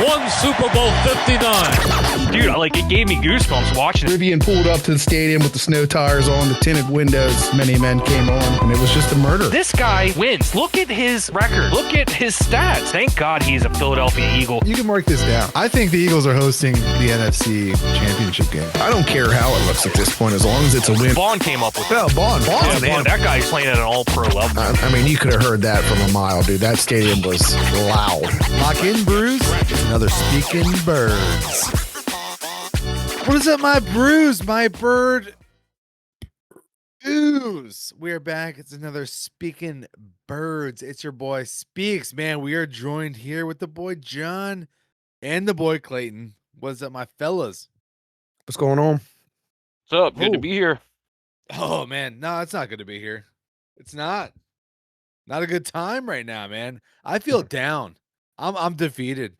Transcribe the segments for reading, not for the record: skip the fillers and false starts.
won Super Bowl 59. Dude, it gave me goosebumps watching it. Rivian pulled up to the stadium with the snow tires on, the tinted windows. Many men came on, and it was just a murder. This guy wins. Look at his record. Look at his stats. Thank God he's a Philadelphia Eagle. You can mark this down. I think the Eagles are hosting the NFC Championship game. I don't care how it looks at this point, as long as it's a win. Vaughn came up with it. Oh, Bond's an animal. That guy's playing at an all-pro level. I mean, you could have heard that from a mile, dude. That stadium was loud. Lock in, Bruce. Another Speaking Birds. What is up, my Bruce? My bird. Ooze. We're back. It's another Speaking Birds. It's your boy Speaks. Man, we are joined here with the boy John and the boy Clayton. What's up, my fellas? What's going on? What's up? Good to be here. Oh, man. No, it's not good to be here. It's not. Not a good time right now, man. I feel down. I'm defeated.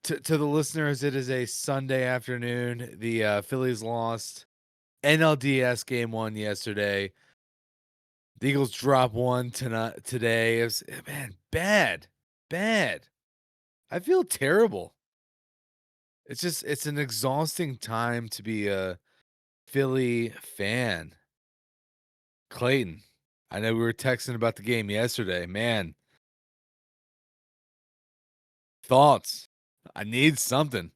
To the listeners, it is a Sunday afternoon. The Phillies lost NLDS game 1 yesterday. The Eagles drop one today. It was, man, bad. I feel terrible. It's an exhausting time to be a Philly fan. Clayton, I know we were texting about the game yesterday. Man, thoughts? I need something.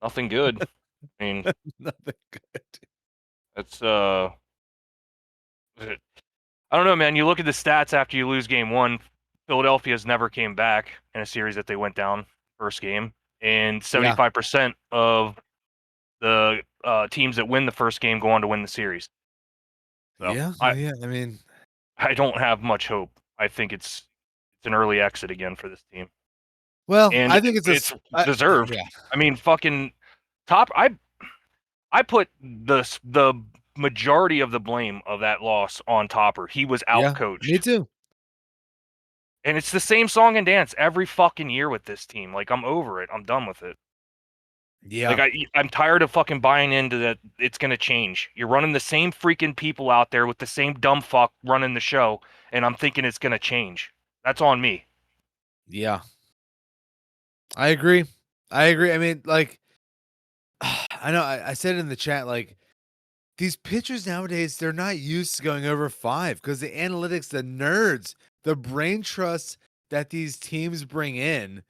Nothing good. I mean, Nothing good. it's I don't know, man. You look at the stats after you lose game 1. Philadelphia's never came back in a series that they went down first game, and 75% of the teams that win the first game go on to win the series. So I mean, I don't have much hope. I think it's an early exit again for this team. well, And I think it's deserved. I mean, fucking top. I put the majority of the blame of that loss on Topper. He was outcoached. Me too. And it's the same song and dance every fucking year with this team. Like, I'm over it. I'm done with it. Yeah. Like, I'm tired of fucking buying into that it's going to change. You're running the same freaking people out there with the same dumb fuck running the show, and I'm thinking it's going to change. That's on me. Yeah. I agree. I mean, like, I know I said in the chat, like, these pitchers nowadays, they're not used to going over 5 because the analytics, the nerds, the brain trusts that these teams bring in,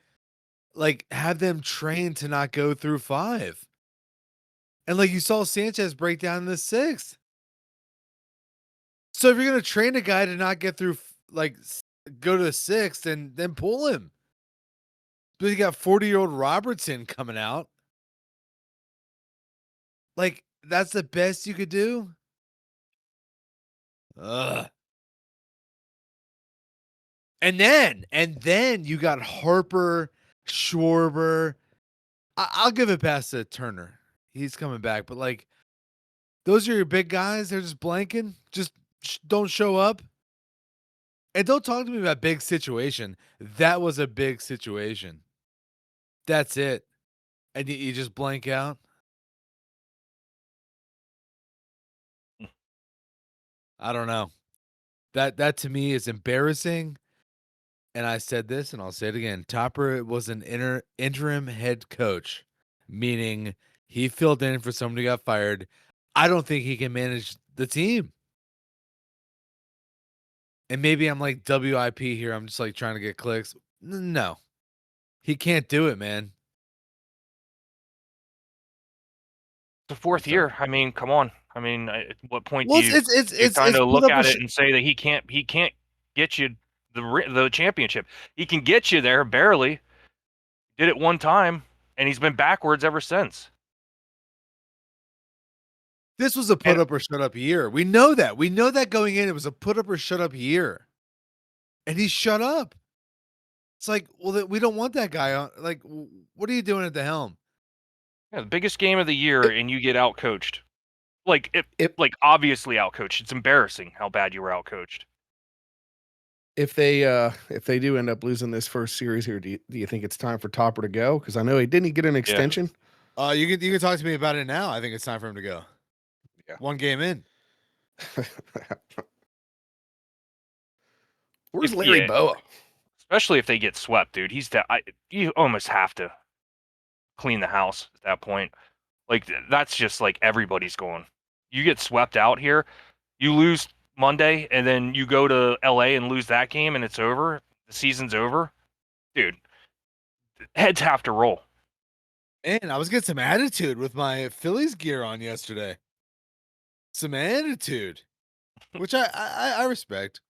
like, have them trained to not go through 5. And like you saw Sanchez break down in the 6th. So if you're going to train a guy to not get through, like, go to the 6th, then pull him. But you got 40-year-old Robertson coming out. Like, that's the best you could do? Ugh. And then you got Harper, Schwarber. I'll give it past to Turner. He's coming back. But, like, those are your big guys. They're just blanking. Just don't show up. And don't talk to me about big situation. That was a big situation. That's it. And you just blank out. I don't know. That to me is embarrassing. And I said this, and I'll say it again. Topper was an interim head coach, meaning he filled in for somebody who got fired. I don't think he can manage the team. And maybe I'm like WIP here. I'm just like trying to get clicks. No, he can't do it, man. The 4th year. I mean, come on. I mean, at what point Well, do you it's kind of look at it a and say that he can't get you the championship? He can get you there barely. Did it one time, and he's been backwards ever since. This was a put up or shut up year. We know that. We know that going in, it was a put up or shut up year. And he shut up. It's like, well, we don't want that guy on. Like, what are you doing at the helm? Yeah, the biggest game of the year, and you get outcoached. Like, like obviously outcoached. It's embarrassing how bad you were outcoached. If they do end up losing this first series here, do you think it's time for Topper to go? Because I know he get an extension. You can talk to me about it now. I think it's time for him to go. Yeah. 1 game in. Where's Larry Boa? especially if they get swept, dude. You almost have to clean the house at that point. Like that's just like everybody's going. You get swept out here, you lose Monday, and then you go to LA and lose that game, and it's over. The season's over, dude. Heads have to roll. Man, I was getting some attitude with my Phillies gear on yesterday. Some attitude, which I respect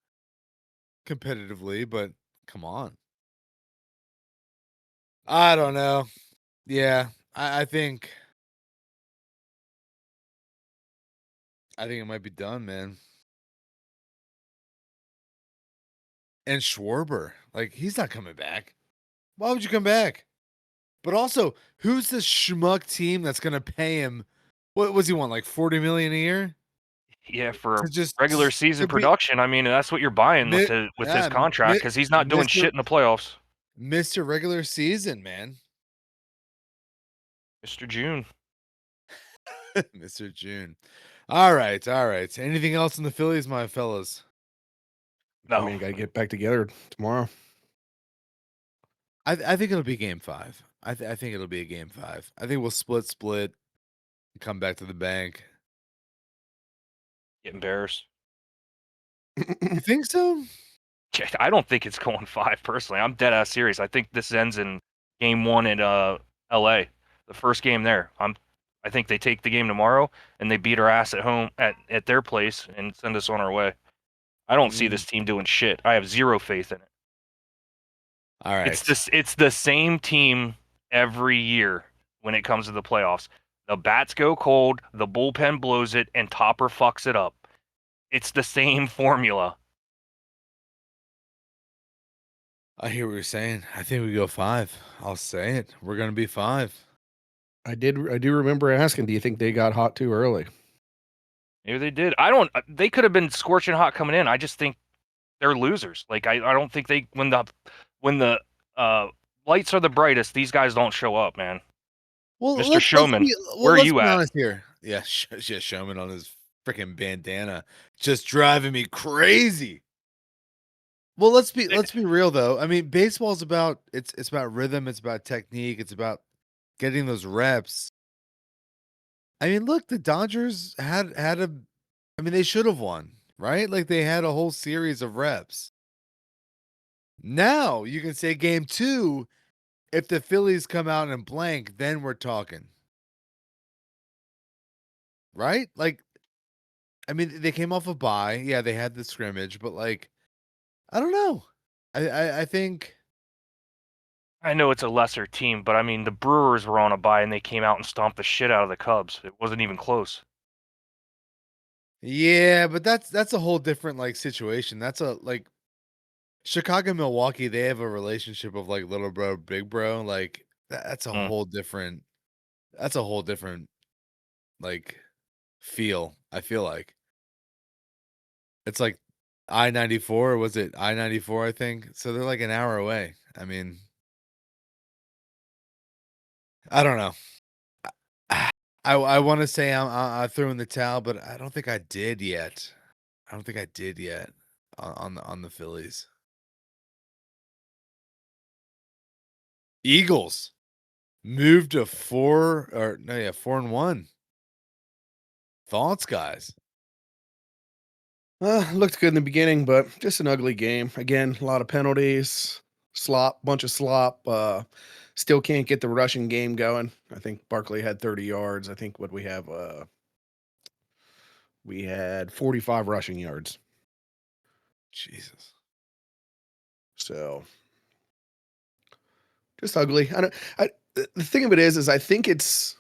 competitively, but come on. I don't know. Yeah, I think it might be done, man. And Schwarber, like he's not coming back. Why would you come back? But also, who's this schmuck team that's gonna pay him? What was he want? Like 40 million a year Yeah, for to just regular season to be production, I mean that's what you're buying mi- with his contract because he's not doing Mr. shit in the playoffs. Mr. Regular Season, man. Mr. June. Mr. June. All right, all right. Anything else in the Phillies, my fellas? I No, mean, got to get back together tomorrow. I think it'll be game 5. I think it'll be a game 5. I think we'll split, come back to the bank. get embarrassed. You think so? I don't think it's going 5 personally. I'm dead ass serious. I think this ends in game 1 in LA. The first game there. I think they take the game tomorrow and they beat our ass at home at their place and send us on our way. I don't see this team doing shit. I have zero faith in it. All right. It's the same team every year when it comes to the playoffs. The bats go cold, the bullpen blows it, and Topper fucks it up. It's the same formula. I hear what you're saying. I think we go 5. I'll say it. We're gonna be 5. I do remember asking, do you think they got hot too early? Maybe they did. They could have been scorching hot coming in. I just think they're losers. Like I don't think they when the lights are the brightest, these guys don't show up, man. Well, Mr. Showman, where are let's you be at? honest here. Yeah, Showman on his freaking bandana, just driving me crazy. Well, let's be real though. I mean, baseball's about it's about rhythm, it's about technique, it's about getting those reps. I mean, look, the Dodgers had a I mean, they should have won, right? Like they had a whole series of reps. Now, you can say game 2, if the Phillies come out and blank, then we're talking. Right? Like I mean, they came off a bye. Yeah, they had the scrimmage, but like I don't know. I think I know it's a lesser team, but I mean the Brewers were on a bye and they came out and stomped the shit out of the Cubs. It wasn't even close. yeah, but that's a whole different like situation. That's a like Chicago, Milwaukee, they have a relationship of like little bro, big bro. Like that's a Mm. whole different like feel. I feel like it's like I-94, was it I-94, I think. So they're like an hour away. I mean, I don't know. I want to say I threw in the towel, but I don't think I did yet. I don't think I did yet on the Phillies. Eagles moved to 4-1. Thoughts, guys? Looked good in the beginning, but just an ugly game. Again, a lot of penalties, bunch of slop. Still can't get the rushing game going. I think Barkley had 30 yards. I think what we have, we had 45 rushing yards. Jesus. So just ugly. The thing of it is I think it's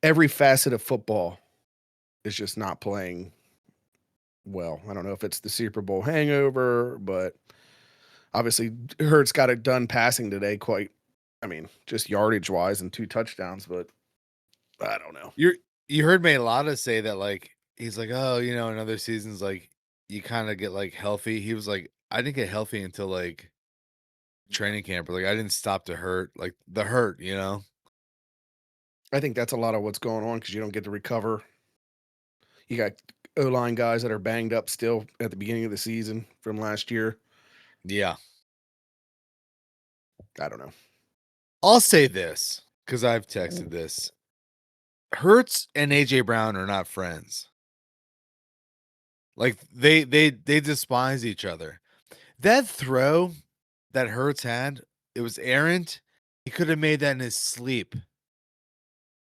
every facet of football is just not playing well. I don't know if it's the Super Bowl hangover, but obviously Hurts got it done passing today just yardage wise and 2 touchdowns, but I don't know. You heard Mailata say that like he's like, oh, in other seasons like you kind of get like healthy. He was like, I didn't get healthy until like training camp, or like I didn't stop to hurt, like the hurt, I think that's a lot of what's going on because you don't get to recover. You got O-line guys that are banged up still at the beginning of the season from last year. Yeah. I don't know. I'll say this because I've texted this. Hurts and AJ Brown are not friends. Like they despise each other. That throw that Hurts had, it was errant. He could have made that in his sleep.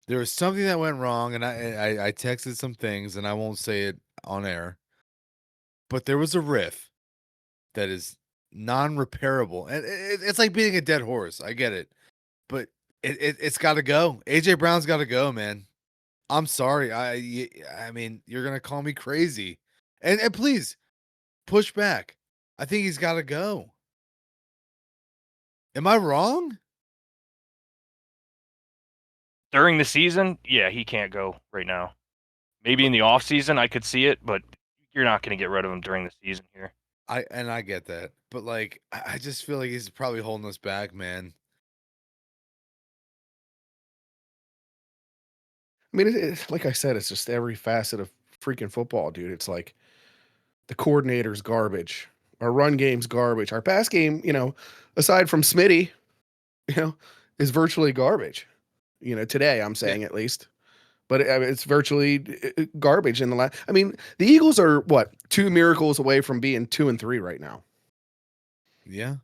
There was something that went wrong, and I texted some things, and I won't say it on air. But there was a riff that is non-repairable, and it's like beating a dead horse. I get it, but it's got to go. AJ Brown's got to go, man. I'm sorry. I mean, you're gonna call me crazy, and please push back. I think he's got to go. Am I wrong? During the season, yeah, he can't go right now. Maybe in the off season, I could see it, but you're not going to get rid of him during the season here. I get that, but like I just feel like he's probably holding us back, man. I mean, like I said, it's just every facet of freaking football, dude. It's like the coordinator's garbage. Our run game's garbage. Our pass game, aside from Smitty, is virtually garbage. Today I'm saying at least. But it's virtually garbage in the last. I mean, the Eagles are what, 2 miracles away from being 2-3 right now. Yeah.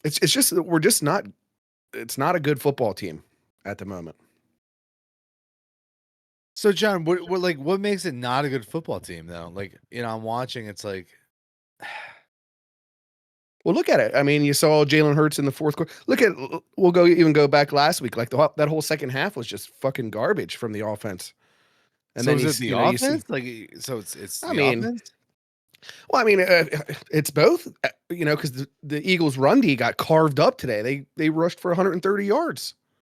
It's just we're just not. It's not a good football team at the moment. So John, what makes it not a good football team though? Like, I'm watching, it's like Well, look at it. I mean, you saw Jalen Hurts in the fourth quarter. We'll even go back last week. Like that whole second half was just fucking garbage from the offense. And so then is it the offense? So it's I the mean, offense? Well, I mean, it's both, because the Eagles' run D got carved up today. They rushed for 130 yards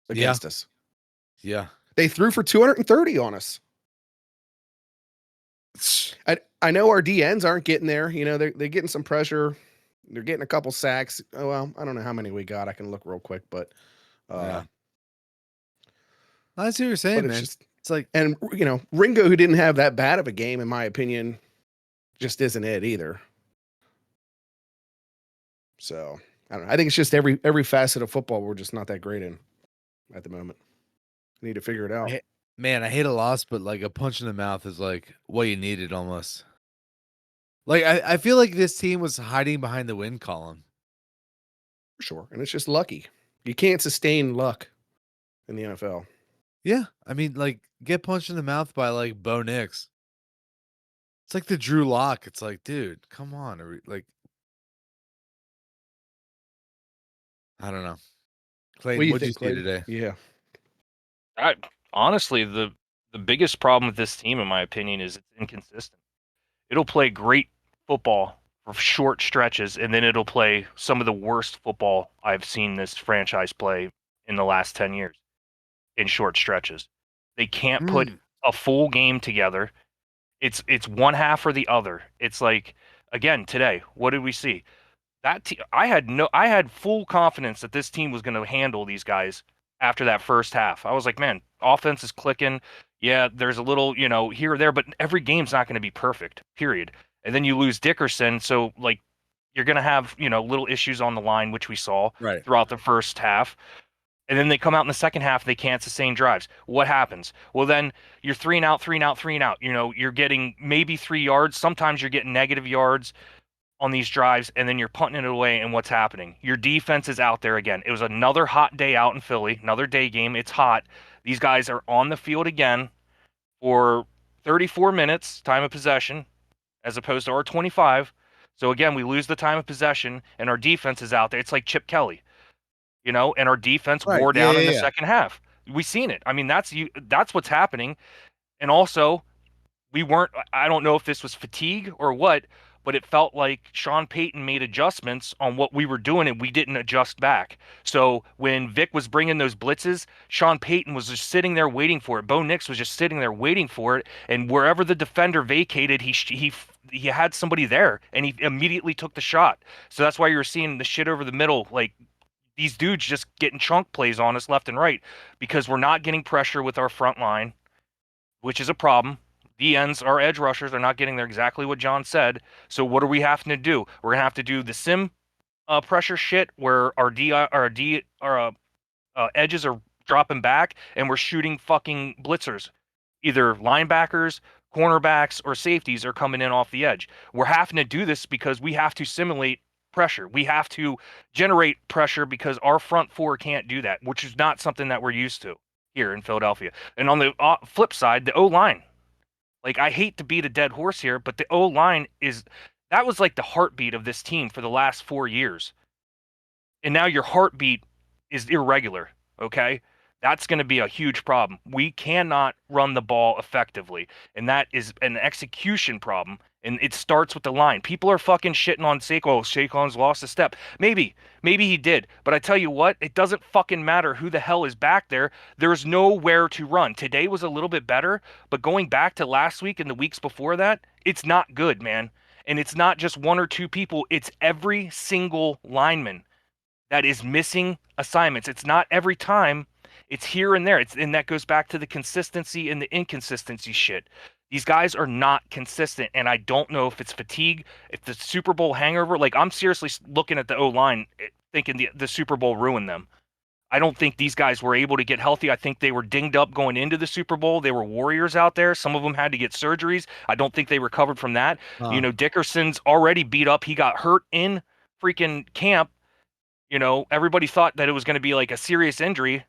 against us. Yeah. They threw for 230 on us. I know our DNs aren't getting there. They're getting some pressure. They're getting a couple sacks. Oh, well, I don't know how many we got. I can look real quick, but Yeah. I see what you're saying, but man. It's like, and Ringo, who didn't have that bad of a game, in my opinion, just isn't it either. So I don't know. I think it's just every facet of football we're just not that great in at the moment. We need to figure it out. I hate a loss, but like a punch in the mouth is like what you needed almost. Like I feel like this team was hiding behind the win column. For sure. And it's just lucky. You can't sustain luck in the NFL. Yeah. I mean, like, get punched in the mouth by like Bo Nix. It's like the Drew Lock. It's like, dude, come on. Like, I don't know. Clayton, what'd you see today? Yeah. Honestly, the biggest problem with this team, in my opinion, is it's inconsistent. It'll play great football for short stretches, and then it'll play some of the worst football I've seen this franchise play in the last 10 years in short stretches. They can't put a full game together. It's one half or the other. It's like, again, today, what did we see? I had full confidence that this team was going to handle these guys after that first half. I was like, man, offense is clicking. Yeah, there's a little, here or there, but every game's not going to be perfect, period. And then you lose Dickerson, so like you're going to have, little issues on the line, which we saw throughout the first half. And then they come out in the second half, they can't sustain drives. What happens? Well, then you're 3 and out, 3 and out, 3 and out. You're getting maybe 3 yards. Sometimes you're getting negative yards on these drives, and then you're punting it away, and what's happening? Your defense is out there again. It was another hot day out in Philly, another day game. It's hot. These guys are on the field again for 34 minutes, time of possession, as opposed to our 25. So again, we lose the time of possession, and our defense is out there. It's like Chip Kelly, and our defense wore down in the second half. We've seen it. I mean, that's what's happening. And also, I don't know if this was fatigue or what, but it felt like Sean Payton made adjustments on what we were doing, and we didn't adjust back. So when Vic was bringing those blitzes, Sean Payton was just sitting there waiting for it. Bo Nix was just sitting there waiting for it, and wherever the defender vacated, he had somebody there, and he immediately took the shot. So that's why you're seeing the shit over the middle, like these dudes just getting chunk plays on us left and right, because we're not getting pressure with our front line, which is a problem. the ends, our edge rushers, are not getting there exactly what John said. So what are we having to do? We're gonna have to do the sim pressure shit where our edges are dropping back and we're shooting fucking blitzers. Either linebackers, cornerbacks, or safeties are coming in off the edge. We're having to do this because we have to simulate pressure. We have to generate pressure because our front four can't do that, which is not something that we're used to here in Philadelphia. And on the flip side, the O line. Like, I hate to beat a dead horse here, but the O line that was like the heartbeat of this team for the last 4 years. And now your heartbeat is irregular. Okay. That's going to be a huge problem. We cannot run the ball effectively. And that is an execution problem. And it starts with the line. People are fucking shitting on Saquon. Oh, Saquon's lost a step. Maybe he did. But I tell you what, it doesn't fucking matter who the hell is back there. There's nowhere to run. Today was a little bit better, but going back to last week and the weeks before that, it's not good, man. And it's not just one or two people. It's every single lineman that is missing assignments. It's not every time. It's here and there. And that goes back to the consistency and the inconsistency shit. These guys are not consistent, and I don't know if it's fatigue, if the Super Bowl hangover. Like, I'm seriously looking at the O-line, thinking the Super Bowl ruined them. I don't think these guys were able to get healthy. I think they were dinged up going into the Super Bowl. They were warriors out there. Some of them had to get surgeries. I don't think they recovered from that. Dickerson's already beat up. He got hurt in freaking camp. Everybody thought that it was going to be like a serious injury.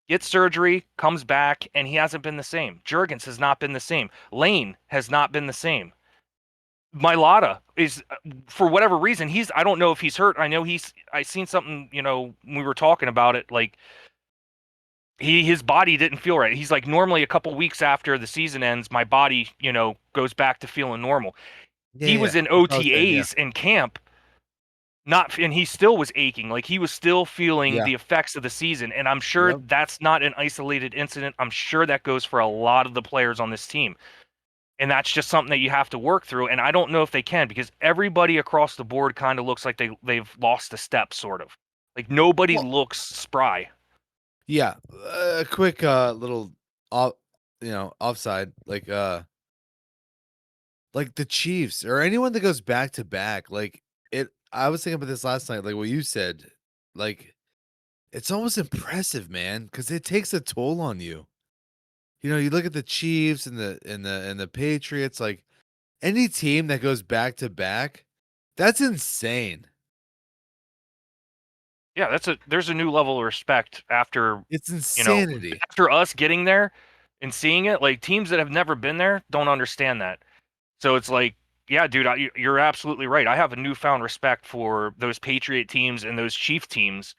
Gets surgery, comes back, and he hasn't been the same. Jurgens has not been the same. Lane has not been the same. Mailata is, for whatever reason, I don't know if he's hurt. I seen something, when we were talking about it, like his body didn't feel right. He's like, normally a couple weeks after the season ends, my body, goes back to feeling normal. He was in OTAs in camp. And he still was aching. Like, he was still feeling the effects of the season. And I'm sure that's not an isolated incident. I'm sure that goes for a lot of the players on this team. And that's just something that you have to work through. And I don't know if they can, because everybody across the board kind of looks like they've lost a step, sort of. Like, nobody looks spry. Yeah. A quick little offside. Like the Chiefs or anyone that goes back to back, I was thinking about this last night, like what you said, like it's almost impressive, man, because it takes a toll on you. You look at the Chiefs and the Patriots, like any team that goes back to back, that's insane. Yeah, there's a new level of respect after It's insanity. After us getting there and seeing it. Like, teams that have never been there don't understand that. So it's like, yeah, dude, you're absolutely right. I have a newfound respect for those Patriot teams and those Chief teams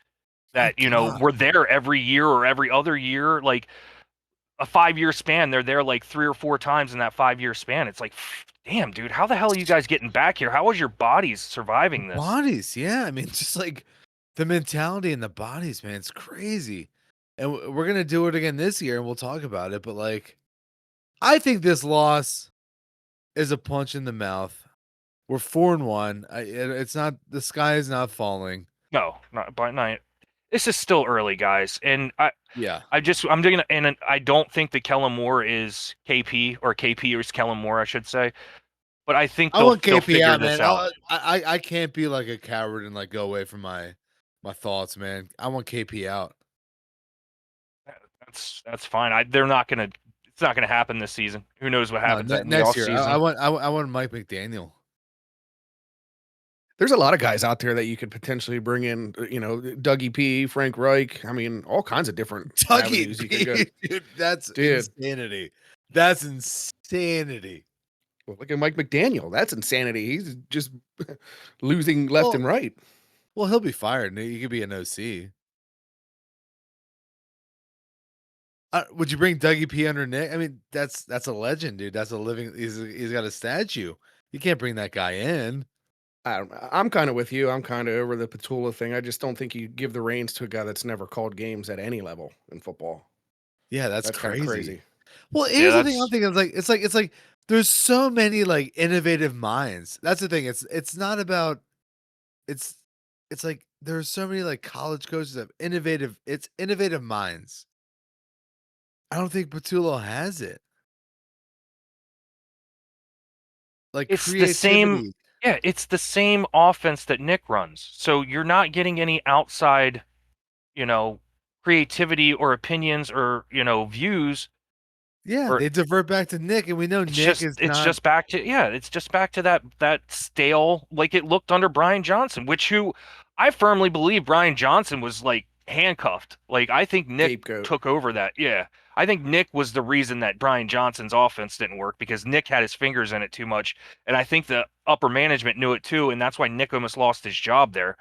that, were there every year or every other year. Like, a 5-year span, they're there like 3 or 4 times in that 5-year span. It's like, damn, dude, how the hell are you guys getting back here? How is your bodies surviving this? Bodies, yeah. I mean, just like the mentality and the bodies, man, it's crazy. And we're gonna do it again this year, and we'll talk about it. But like, I think this loss is a punch in the mouth. We're 4-1. It's not, the sky is not falling. No, not by night. This is still early, guys, and I'm doing it, and I don't think that Kellen Moore is KP, or KP is Kellen Moore, I should say. But I think they'll figure out, this man. out. I can't be like a coward and like go away from my thoughts, man. I want KP out. That's fine. They're not gonna. It's not gonna happen this season. Who knows what happens next year? Season. I want Mike McDaniel. There's a lot of guys out there that you could potentially bring in, Dougie P, Frank Reich. I mean, all kinds of different avenues you could go. Dude, that's insanity. That's insanity. Well, look at Mike McDaniel. That's insanity. He's just losing left and right. Well, he'll be fired. He could be an OC. Would you bring Dougie P under Nick? I mean, that's a legend, dude. That's a living. He's got a statue. You can't bring that guy in. I'm kind of with you. I'm kind of over the Petula thing. I just don't think you give the reins to a guy that's never called games at any level in football. Yeah, that's crazy. Well, here's the thing I'm thinking. It's like there's so many like innovative minds. That's the thing. It's not about. It's like there's so many like college coaches that have innovative minds. I don't think Petula has it. like It's the same. creativity. Yeah, it's the same offense that Nick runs. So you're not getting any outside, you know, creativity or opinions or, views. Yeah, Or they divert back to Nick, and we know Nick is it's not. just back to it's just back to that stale, like it looked under Brian Johnson, who I firmly believe Brian Johnson was like handcuffed. Like I think Nick Scapegoat. took over that. Yeah. I think Nick was the reason that Brian Johnson's offense didn't work because Nick had his fingers in it too much. And I think the upper management knew it too. And that's why Nick almost lost his job there.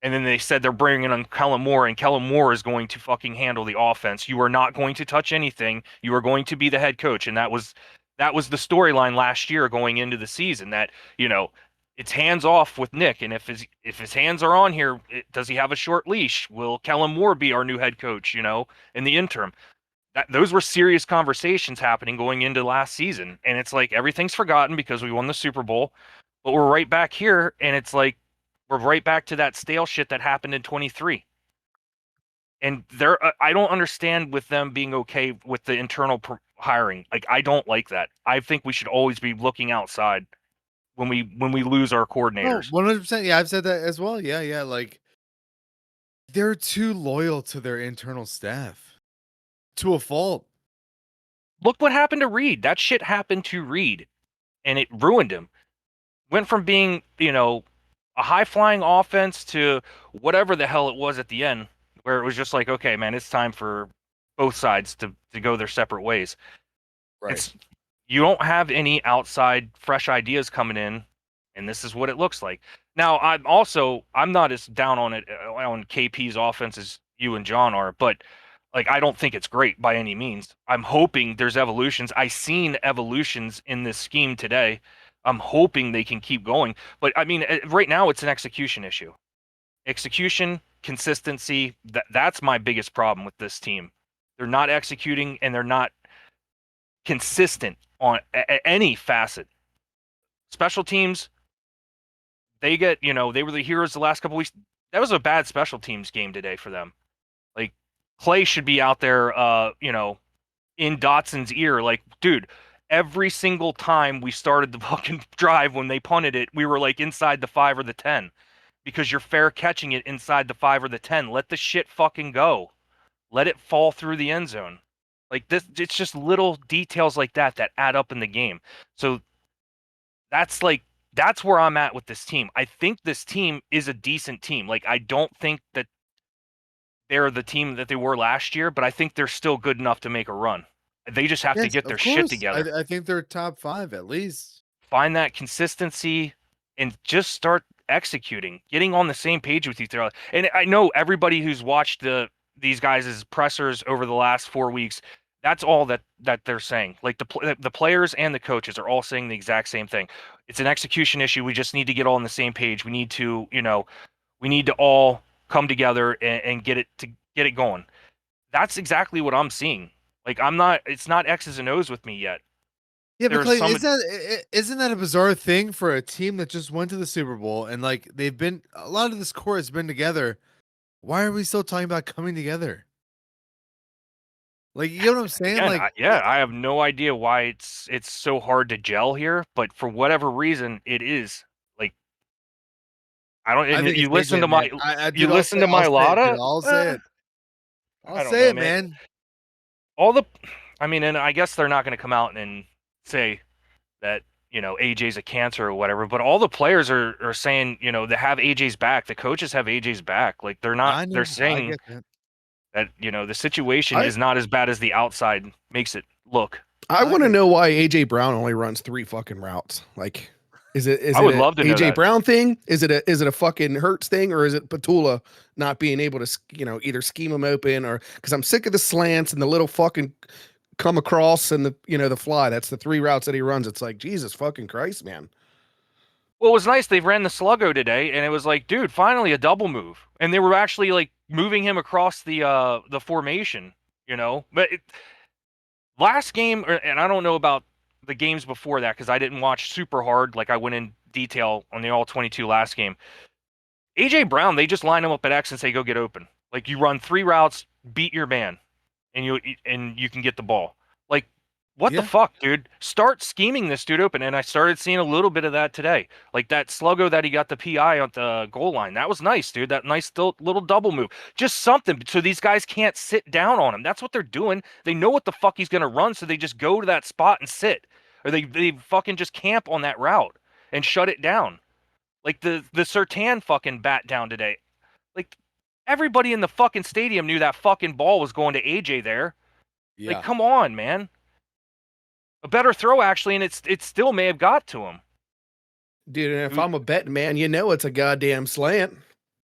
And then they said they're bringing on Kellen Moore, and Kellen Moore is going to fucking handle the offense. You are not going to touch anything. You are going to be the head coach, and that was the storyline last year going into the season. That it's hands off with Nick, and if his hands are on here, does he have a short leash? Will Kellen Moore be our new head coach? In the interim, those were serious conversations happening going into last season, and it's like everything's forgotten because we won the Super Bowl, but we're right back here, and it's like we're right back to that stale shit that happened in 23. And I don't understand with them being okay with the internal hiring. Like I don't like that. I think we should always be looking outside when we lose our No, coordinators. 100%. Yeah, I've said that as well. Yeah, yeah. Like they're too loyal to their internal staff to a fault. Look what happened to Reed. That shit happened to Reed, and it ruined him. Went from being, a high flying offense to whatever the hell it was at the end, where it was just like, okay, man, it's time for both sides to go their separate ways. It's you don't have any outside fresh ideas coming in, and this is what it looks like. Now, I'm not as down on it on KP's offense as you and John are, but like I don't think it's great by any means. I'm hoping there's evolutions. I seen evolutions in this scheme today. I'm hoping they can keep going, but I mean, right now it's an execution issue. Execution, consistency, that's my biggest problem with this team. They're not executing and they're not consistent on any facet. Special teams, they were the heroes the last couple weeks. That was a bad special teams game today for them. Like Clay should be out there, in Dotson's ear. Like, dude, every single time we started the fucking drive when they punted it, we were like inside the 5 or the 10 because you're fair catching it inside the 5 or the 10. Let the shit fucking go. Let it fall through the end zone. Like this, it's just little details like that add up in the game. So that's where I'm at with this team. I think this team is a decent team. Like I don't think that they're the team that they were last year, but I think they're still good enough to make a run. They just have to Yes, get of their shit course. together. I think they're top 5 at least. Find that consistency and just start executing, getting on the same page with each other. And I know everybody who's watched these guys' pressers over the last 4 weeks, that's all that they're saying. Like the players and the coaches are all saying the exact same thing. It's an execution issue. We just need to get all on the same page. We need to, all come together and get it going. That's exactly what I'm seeing. Like it's not X's and O's with me yet. Yeah, but Clay, There's some isn't that a bizarre thing for a team that just went to the Super Bowl and like they've been a lot of this core has been together? Why are we still talking about coming together? Like, you get what I'm saying? Again, Like, I have no idea why it's so hard to gel here, but for whatever reason, it is. Like I don't. I And think it's you listen AJ, to man. my Dude, listen to I'll my say it, dude. Lada. I'll say it. I I'll don't say know, it, man. All the, I mean, and I guess they're not going to come out and say that AJ's a cancer or whatever, but all the players are saying they have AJ's back. The coaches have AJ's back. Like they're not. I know. They're I saying get that. that the situation I is not as bad as the outside makes it look. I want to agree. know why AJ Brown only runs 3 fucking routes. Like, is it I would a love to know AJ that. Brown thing? Is it a fucking Hurts thing, or is it Patula not being able to either scheme him open, or because I'm sick of the slants and the little fucking come across and the fly. That's the 3 routes that he runs. It's like, Jesus fucking Christ, man. Well, it was nice. They ran the sluggo today, and it was like, dude, finally a double move, and they were actually like moving him across the formation, But last game, and I don't know about the games before that because I didn't watch super hard. Like I went in detail on the all 22 last game. AJ Brown, they just line him up at X and say, go get open. Like you run 3 routes, beat your man, and you can get the ball. Like What the Yeah. fuck, dude? Start scheming this dude open. And I started seeing a little bit of that today. Like that sluggo that he got the PI on the goal line. That was nice, dude. That nice little double move. Just something so these guys can't sit down on him. That's what they're doing. They know what the fuck he's going to run, so they just go to that spot and sit. Or they fucking just camp on that route and shut it down. Like the Sertan fucking bat down today. Like everybody in the fucking stadium knew that fucking ball was going to AJ there. Yeah. Like, come on, man. A better throw actually, and it still may have got to him. Dude, and if I'm a betting man, you know it's a goddamn slant.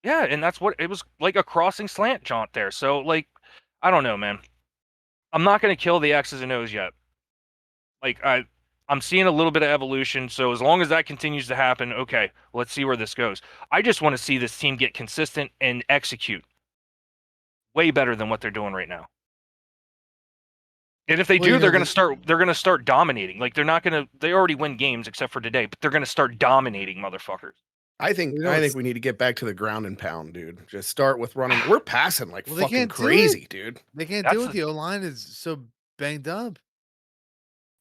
Yeah, and that's what it was, like a crossing slant jaunt there. So like, I don't know, man. I'm not gonna kill the X's and O's yet. Like I'm seeing a little bit of evolution. So as long as that continues to happen, okay, let's see where this goes. I just want to see this team get consistent and execute way better than what they're doing right now. And if they Well, do, you know, they're gonna start dominating. Like they already win games except for today, but they're gonna start dominating motherfuckers. I think You know, I it's- think we need to get back to the ground and pound, dude. Just start with running. We're passing like Well, they fucking can't do crazy, dude. They can't That's do it. the- The O-line is so banged up.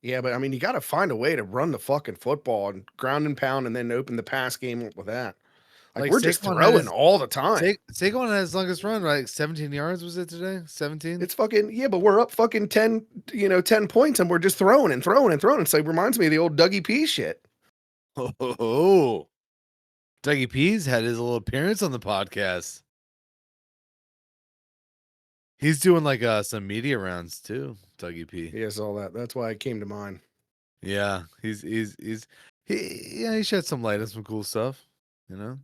Yeah, but I mean, you got to find a way to run the fucking football and ground and pound, and then open the pass game up with that. Like we're just Saquon throwing has- all the time. Saquon had his longest run, right? 17 yards was it today? 17? It's fucking yeah, but we're up fucking 10, 10 points, and we're just throwing and throwing and throwing. It's like reminds me of the old Dougie P shit. Oh, Dougie P's had his little appearance on the podcast. He's doing like some media rounds too, Dougie P. Yes, all that. That's why it came to mind. Yeah, he shed some light on some cool stuff, you know.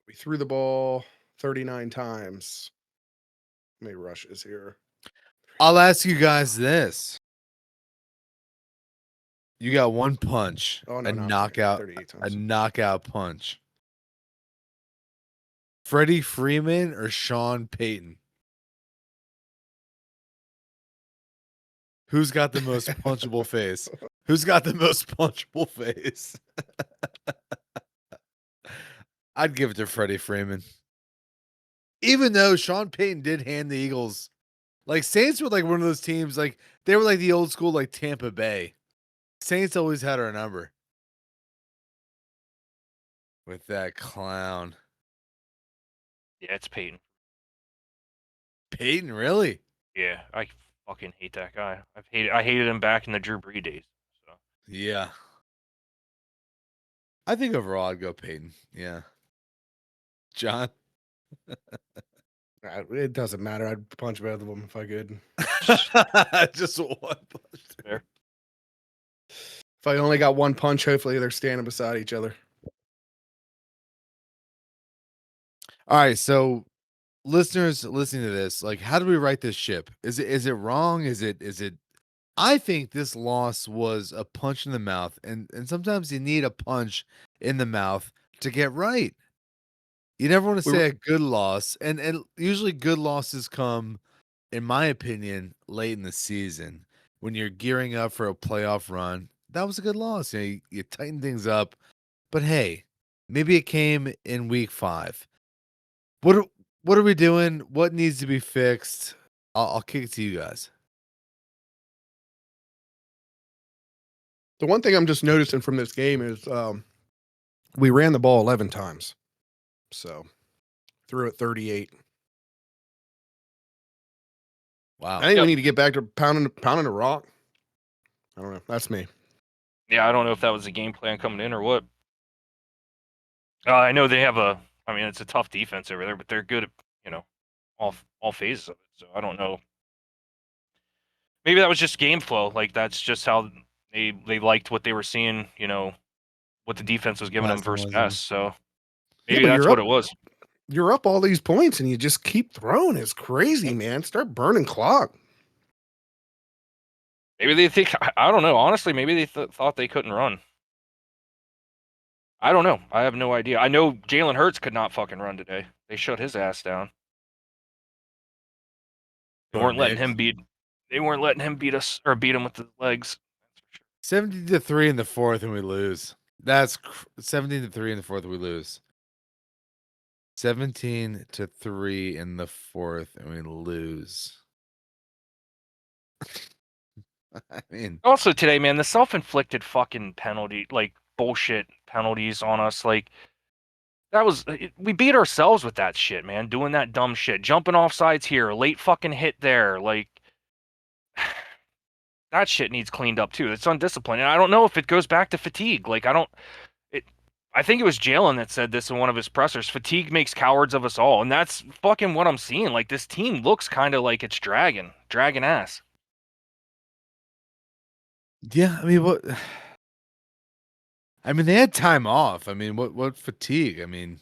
We threw the ball 39 times. How many rushes here? I'll ask you guys this. You got one punch, Oh, no, a no, I'm sorry, knockout, 38 a times. knockout punch. Freddie Freeman or Sean Payton? Who's got the most punchable face? Who's got the most punchable face? I'd give it to Freddie Freeman. Even though Sean Payton did hand the Eagles, like Saints were like one of those teams, like they were like the old school, like Tampa Bay. Saints always had our number. With that clown. Yeah, it's Peyton. Payton, really? Yeah, I fucking hate that guy. I hated him back in the Drew Brees days. So Yeah. I think overall I'd go Payton. Yeah. John? It doesn't matter. I'd punch both of them if I could. Just one punch. fair. If I only got one punch, hopefully they're standing beside each other. All right, so listeners listening to this, like, how do we right this ship? Is it wrong? Is it? I think this loss was a punch in the mouth, and sometimes you need a punch in the mouth to get right. You never want to We say a good loss, and usually good losses come, in my opinion, late in the season when you're gearing up for a playoff run. That was a good loss. You tighten things up, but hey, maybe it came in week 5. What are we doing? What needs to be fixed? I'll kick it to you guys. The one thing I'm just noticing from this game is we ran the ball 11 times. So threw it 38. Wow. I think Yep. we need to get back to pounding the rock. I don't know. That's me. Yeah, I don't know if that was a game plan coming in or what. I know they have I mean, it's a tough defense over there, but they're good at all phases of it. So I don't know. Maybe that was just game flow. Like that's just how they liked what they were seeing. What the defense was giving them Last versus one, pass. So Yeah, maybe but that's you're what up- it was. You're up all these points and you just keep throwing. It's crazy, man. Start burning clock. Maybe they think I don't know. Honestly, maybe they thought they couldn't run. I don't know. I have no idea. I know Jalen Hurts could not fucking run today. They shut his ass down. They Poor weren't letting Nick. him beat. They weren't letting him beat us or beat him with the legs. 17-3 in the 4th and we lose. That's 17-3 in the 4th we lose. 17-3 in the 4th and we lose. I mean, Also today, man, the self-inflicted fucking penalty, like bullshit penalties on us, like we beat ourselves with that shit, man. Doing that dumb shit, jumping off sides here, late fucking hit there, like that shit needs cleaned up too. It's undisciplined, and I don't know if it goes back to fatigue. Like I don't. It. I think it was Jalen that said this in one of his pressers. Fatigue makes cowards of us all, and that's fucking what I'm seeing. Like this team looks kind of like it's dragging ass. yeah. I mean, what? I mean, they had time off. I mean, what fatigue? I mean,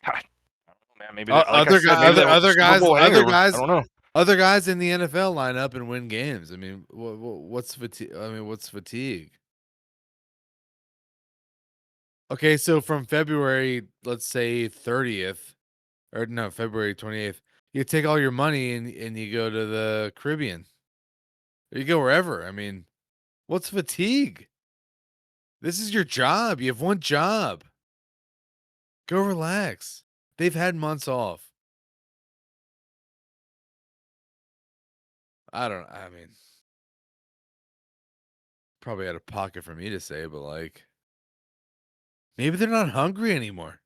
I don't know, man. Maybe like I other said, maybe that was other Super guys, Bowl other hangover. I guys, don't know. other guys in the NFL line up and win games. I mean, what's fatigue? I mean, what's fatigue? Okay, so from February, let's say 30th, or no, February 28th, you take all your money and you go to the Caribbean. Or you go wherever. I mean, what's fatigue? This is your job. You have one job. Go relax. They've had months off. I mean, probably out of pocket for me to say, but like, maybe they're not hungry anymore.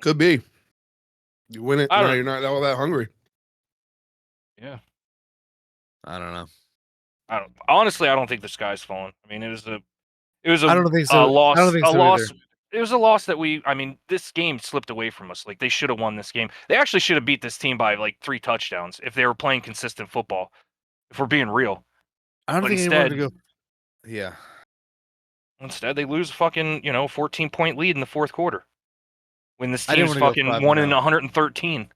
Could be. You win it, I now don't. you're not all that hungry. Yeah. I don't know. Honestly, I don't think the sky's falling. I mean, it was a I don't think so. loss. I don't think A so loss. either. It was a loss that I mean, this game slipped away from us. Like they should have won this game. They actually should have beat this team by like 3 touchdowns if they were playing consistent football. If we're being real. I don't But think anyone to go. Yeah. instead they lose a fucking 14-point lead in the fourth quarter when this I didn't team's want to go fucking 5-0. 1 in 113.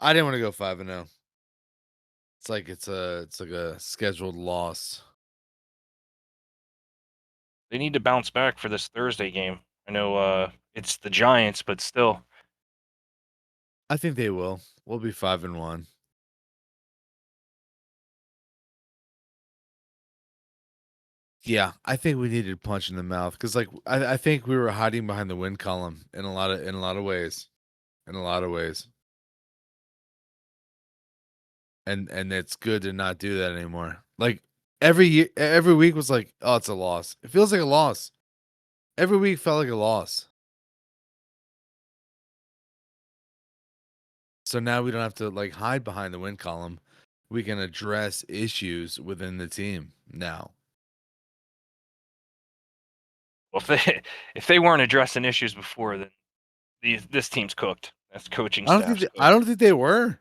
I didn't want to go 5-0. It's like it's like a scheduled loss. They need to bounce back for this Thursday game. I know it's the Giants, but still. I think they will. We'll be 5-1. Yeah, I think we needed a punch in the mouth because, like, I think we were hiding behind the win column in a lot of ways, in a lot of ways, and it's good to not do that anymore. Like every week was like, oh, it's a loss. It feels like a loss. Every week felt like a loss. So now we don't have to like hide behind the win column. We can address issues within the team now. Well, if they weren't addressing issues before, then this team's cooked. That's coaching staff. I don't think they were.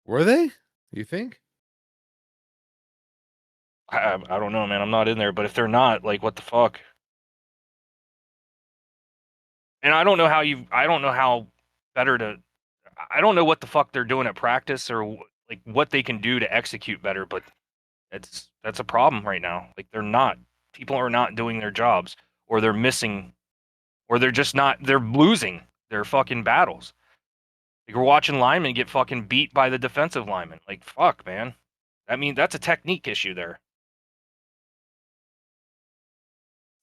Were they? You think? I don't know, man. I'm not in there, but if they're not, like, what the fuck? And I don't know how better to. I don't know what the fuck they're doing at practice or like what they can do to execute better, but that's a problem right now. Like people are not doing their jobs, or they're missing, or they're just not. They're losing their fucking battles. Like we're watching linemen get fucking beat by the defensive linemen. Like fuck, man. I mean, that's a technique issue there.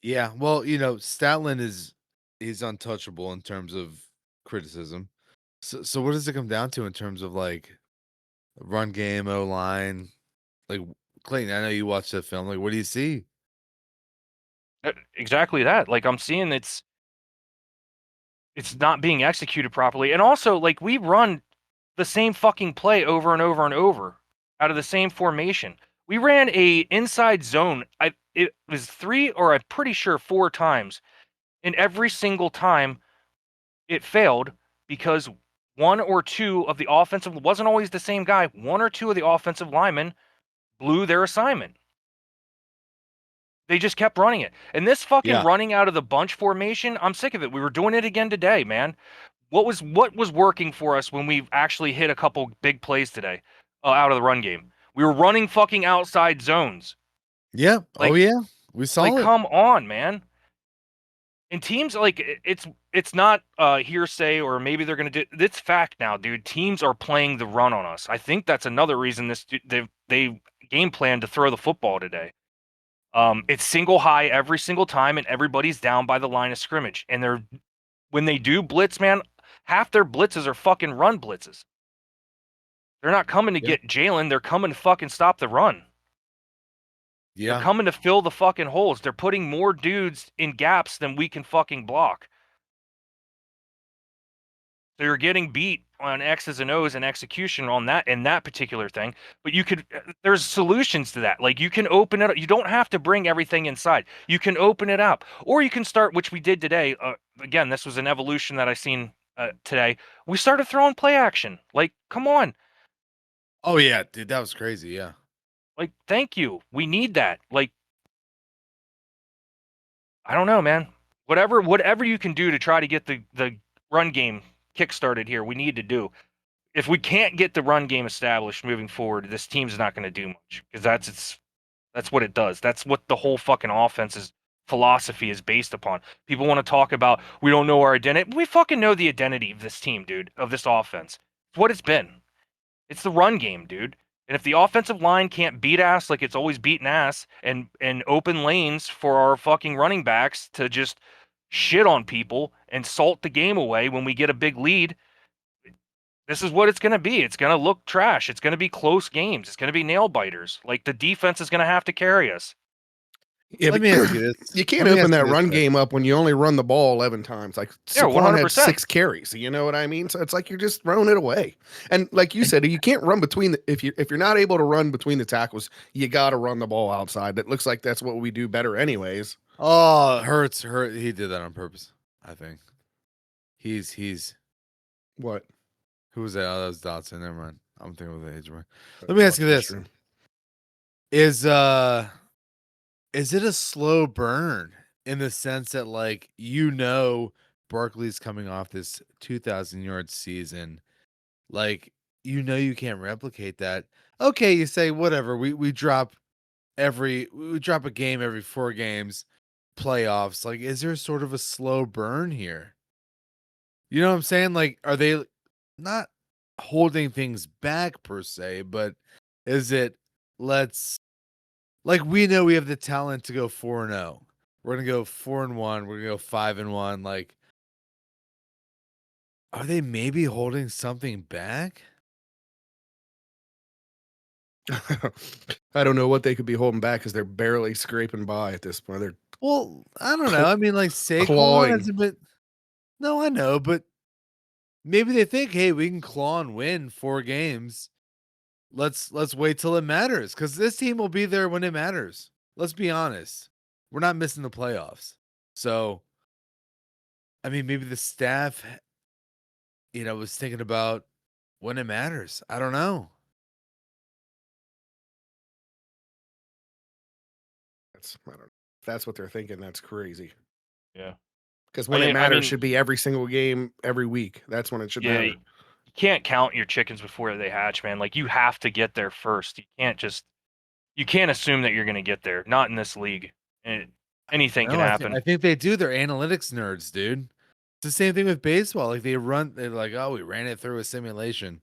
Yeah. Well, Statland he's untouchable in terms of criticism. So what does it come down to in terms of like run game, O line? Like Clayton, I know you watched the film. Like, what do you see? Exactly that. Like I'm seeing it's not being executed properly. And also, like we run the same fucking play over and over and over out of the same formation. We ran a inside zone. It was 3 or I'm pretty sure 4 times. And every single time it failed because one or two of the offensive wasn't always the same guy. One or two of the offensive linemen blew their assignment. They just kept running it. And this fucking running out of the bunch formation, I'm sick of it. We were doing it again today, man. What was working for us when we actually hit a couple big plays today out of the run game? We were running fucking outside zones. Yeah. Like, oh yeah. We saw like, it. come on, man. And teams like it's not hearsay or maybe they're gonna do it's fact now, dude. Teams are playing the run on us. I think that's another reason they game plan to throw the football today. It's single high every single time, and everybody's down by the line of scrimmage, and when they do blitz, man, half their blitzes are fucking run blitzes. They're not coming to get Jalen. They're coming to fucking stop the run. They're coming to fill the fucking holes. They're putting more dudes in gaps than we can fucking block. So you're getting beat on X's and O's and execution on that in that particular thing. But there's solutions to that. Like you can open it up. You don't have to bring everything inside. You can open it up. Or you can start, which we did today. Again, this was an evolution that I seen today. We started throwing play action. Like, come on. Oh yeah, dude, that was crazy. Yeah. Like, thank you. We need that. Like, I don't know, man. Whatever you can do to try to get the run game kick-started here, we need to do. If we can't get the run game established moving forward, this team's not going to do much because that's what it does. That's what the whole fucking offense's philosophy is based upon. People want to talk about we don't know our identity. We fucking know the identity of this team, dude, of this offense. It's what it's been. It's the run game, dude. And if the offensive line can't beat ass like it's always beaten ass and open lanes for our fucking running backs to just shit on people and salt the game away when we get a big lead, this is what it's going to be. It's going to look trash. It's going to be close games. It's going to be nail biters. Like the defense is going to have to carry us. Yeah, Let me ask you this. You can't open that run game up when you only run the ball 11 times. Like Saquon had 6 carries. You know what I mean? So it's like you're just throwing it away. And like you said, you can't run between if you're not able to run between the tackles, you got to run the ball outside. That looks like that's what we do better anyways. Oh, Hurts. He did that on purpose, I think. He's what? Who was that? Oh, that was Dotson. Never mind. I'm thinking of the age one. Let me ask you this: Is it a slow burn in the sense that, like, Barkley's coming off this 2,000-yard season, like, you can't replicate that. Okay, you say whatever. We drop a game every 4 games, playoffs. Like, is there sort of a slow burn here? You know what I'm saying? Like, are they not holding things back per se, but is it like we know we have the talent to go 4-0. We're gonna go 4-1. We're gonna go 5-1. Like, are they maybe holding something back? I don't know what they could be holding back because they're barely scraping by at this point. They're I don't know. I mean, like Saquon clawing. hasn't been. No, I know, but maybe they think, hey, we can claw and win 4 games. Let's wait till it matters because this team will be there when it matters. Let's be honest. We're not missing the playoffs. So, I mean, maybe the staff, was thinking about when it matters. I don't know. I don't know. If that's what they're thinking, that's crazy. Yeah. Because when it matters should be every single game, every week. That's when it should matter. You can't count your chickens before they hatch, man. Like you have to get there first. You can't assume that you're going to get there. Not in this league. Anything can happen. I think they do. They're analytics nerds, dude. It's the same thing with baseball. Like they're like, oh, we ran it through a simulation.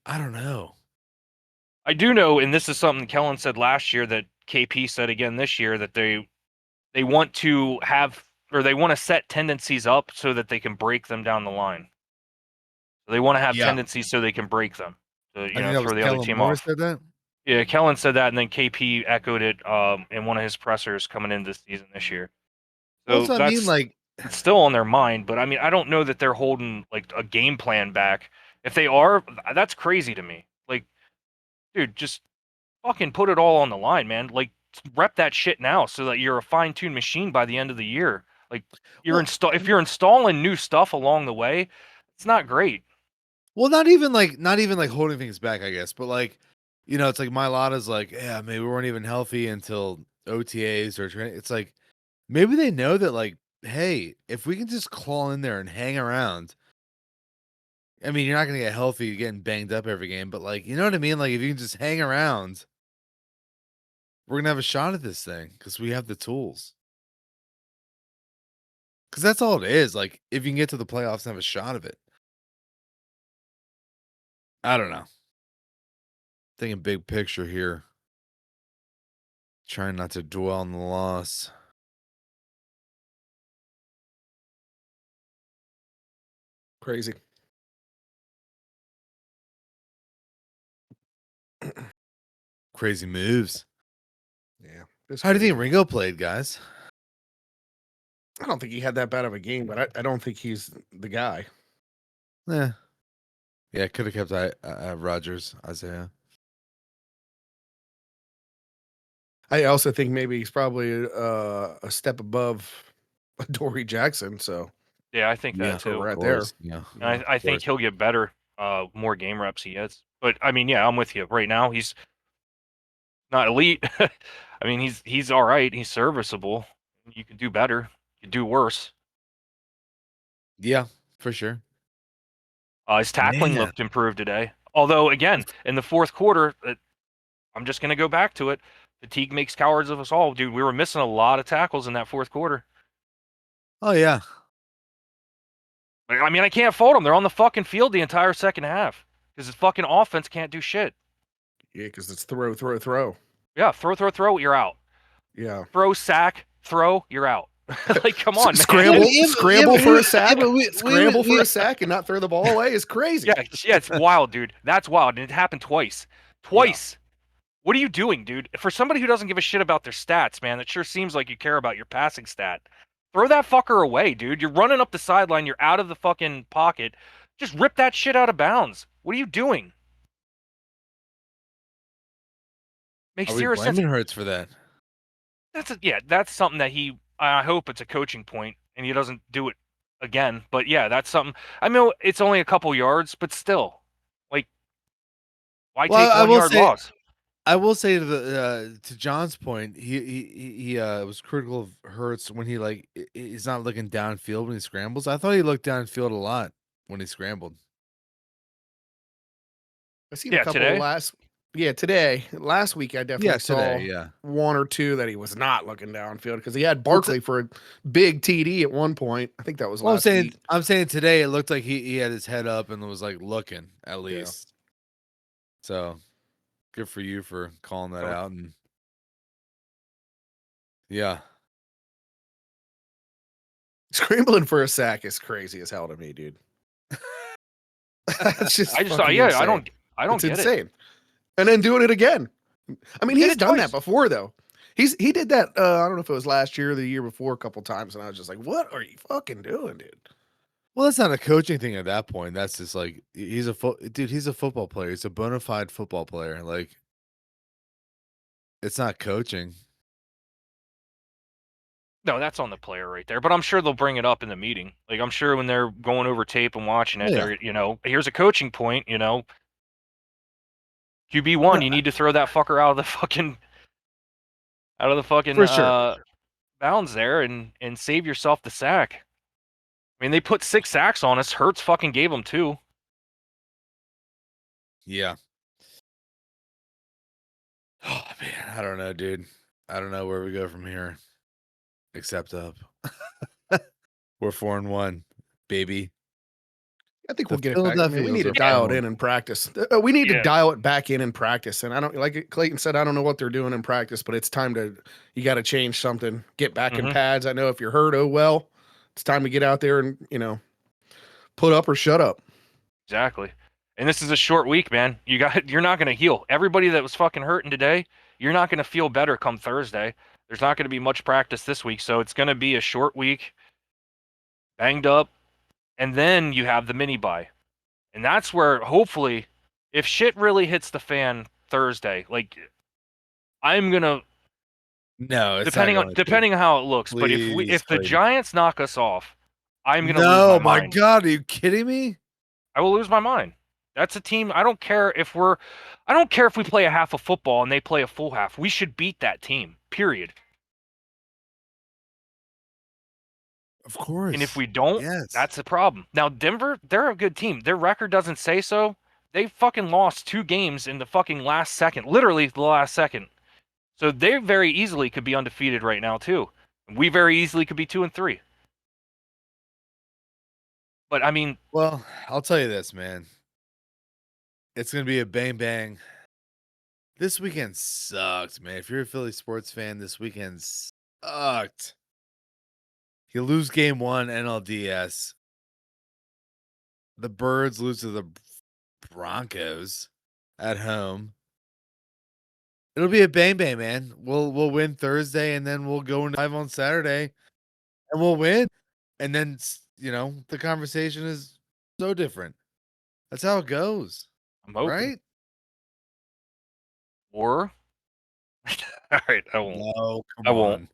I don't know. I do know, and this is something Kellen said last year that KP said again this year, that they want to have, or they want to set tendencies up so that they can break them down the line. So they want to have tendencies so they can break them. So, throw the other team off. Said that? Yeah, Kellen said that, and then KP echoed it in one of his pressers coming into the season this year. So I mean, like, it's still on their mind, but I mean, I don't know that they're holding like a game plan back. If they are, that's crazy to me. Like, dude, just fucking put it all on the line, man. Like, rep that shit now so that you're a fine-tuned machine by the end of the year. Like, if you're installing new stuff along the way, it's not great. Well, not even like holding things back, I guess, but like, it's like Mailata's like, yeah, maybe we weren't even healthy until OTAs or training. It's like, maybe they know that, like, hey, if we can just claw in there and hang around, I mean, you're not going to get healthy getting banged up every game, but like, you know what I mean? Like, if you can just hang around, we're going to have a shot at this thing because we have the tools. Because that's all it is. Like, if you can get to the playoffs and have a shot of it. I don't know. Thinking big picture here. Trying not to dwell on the loss. Crazy. Crazy moves. Yeah. It's How do you crazy. think Ringo played, guys? I don't think he had that bad of a game, but I don't think he's the guy. Yeah. Yeah, could have kept Rogers, Isaiah. I also think maybe he's probably a step above Dory Jackson. So Yeah, I think Yeah, that too. we're of right there. course. Yeah. And I think course. he'll get better, more game reps he gets. But I mean, yeah, I'm with you. Right now, he's not elite. I mean, he's all right. He's serviceable. You can do better. You can do worse. Yeah, for sure. His tackling Man. looked improved today. Although, again, in the fourth quarter, I'm just going to go back to it. Fatigue makes cowards of us all, dude. We were missing a lot of tackles in that fourth quarter. Oh yeah. I mean, I can't fault them. They're on the fucking field the entire second half because the fucking offense can't do shit. yeah, because it's throw. Yeah, throw, you're out. Yeah. Throw, sack, throw, you're out. Like, come on, man. Scramble for a sack. we For a sack and not throw the ball away is crazy. Yeah, it's wild, dude. That's wild, and it happened twice. Twice. What are you doing, dude? For somebody who doesn't give a shit about their stats, man, it sure seems like you care about your passing stat. Throw that fucker away, dude. You're running up the sideline. You're out of the fucking pocket. Just rip that shit out of bounds. What are you doing? Makes Are we zero sense. blaming Hurts for that? That's something that I hope it's a coaching point and he doesn't do it again. But yeah, that's something. I know it's only a couple yards, but still, like, why Well, take I 1 will yard say- loss? I will say to John's point, he was critical of Hurts when he's not looking downfield when he scrambles. I thought he looked downfield a lot when he scrambled. I seen Yeah, a couple today? today. Last week I definitely saw today, yeah. one or two that he was not looking downfield because he had Barkley for a big TD at one point. I think that was Well, last week. I'm saying today it looked like he had his head up and was like looking at least. So good for you for calling that out. And yeah. Scrambling for a sack is crazy as hell to me, dude. That's just I just fucking yeah, insane. I don't It's get it. insane. And then doing it again. I mean, He did he's it done twice. that before though. He did that. I don't know if it was last year or the year before a couple times, and I was just like, "What are you fucking doing, dude?" Well, that's not a coaching thing at that point. That's just like he's a football player. He's a bona fide football player. Like it's not coaching. No, that's on the player right there. But I'm sure they'll bring it up in the meeting. Like, I'm sure when they're going over tape and watching it, Yeah. they're, here's a coaching point, QB1, you need to throw that fucker out of the fucking For sure. bounds there and save yourself the sack. I mean, they put 6 sacks on us. Hurts fucking gave them 2. Yeah. Oh man, I don't know, dude. I don't know where we go from here, except up. We're 4-1, baby. I think The we'll get it back. I Philadelphia mean, we need to Eagles are dial it fun. in practice. We need to Yeah. dial it back in practice. And I don't like Clayton said. I don't know what they're doing in practice, but it's time to. You got to change something. Get back in Mhm. pads. I know if you're hurt, oh well. It's time to get out there and put up or shut up. Exactly. And this is a short week, man. You're not going to heal. Everybody that was fucking hurting today, you're not going to feel better come Thursday. There's not going to be much practice this week, so it's going to be a short week. Banged up, and then you have the mini bye. And that's where hopefully if shit really hits the fan Thursday, like I'm going to No, it's depending on how it looks, but Please, if the Clayton. Giants knock us off, I'm going to lose No, my my mind. God, are you kidding me? I will lose my mind. That's a team. I don't care if we play a half of football and they play a full half. We should beat that team. Period. Of course. And if we don't, yes, that's the problem. Now Denver, they're a good team. Their record doesn't say so. They fucking lost 2 games in the fucking last second, literally the last second. So they very easily could be undefeated right now too. We very easily could be 2-3. But I mean, Well, I'll tell you this, man. It's gonna be a bang bang. This weekend sucked, man. If you're a Philly sports fan, this weekend sucked. You lose game 1 NLDS. the Birds lose to the Broncos at home. It'll be a bang bang, man. We'll win Thursday, and then we'll go live on Saturday, and we'll win. And then the conversation is so different. That's how it goes, I'm hoping. right? Or, all right, I won't. No, come I won't. on.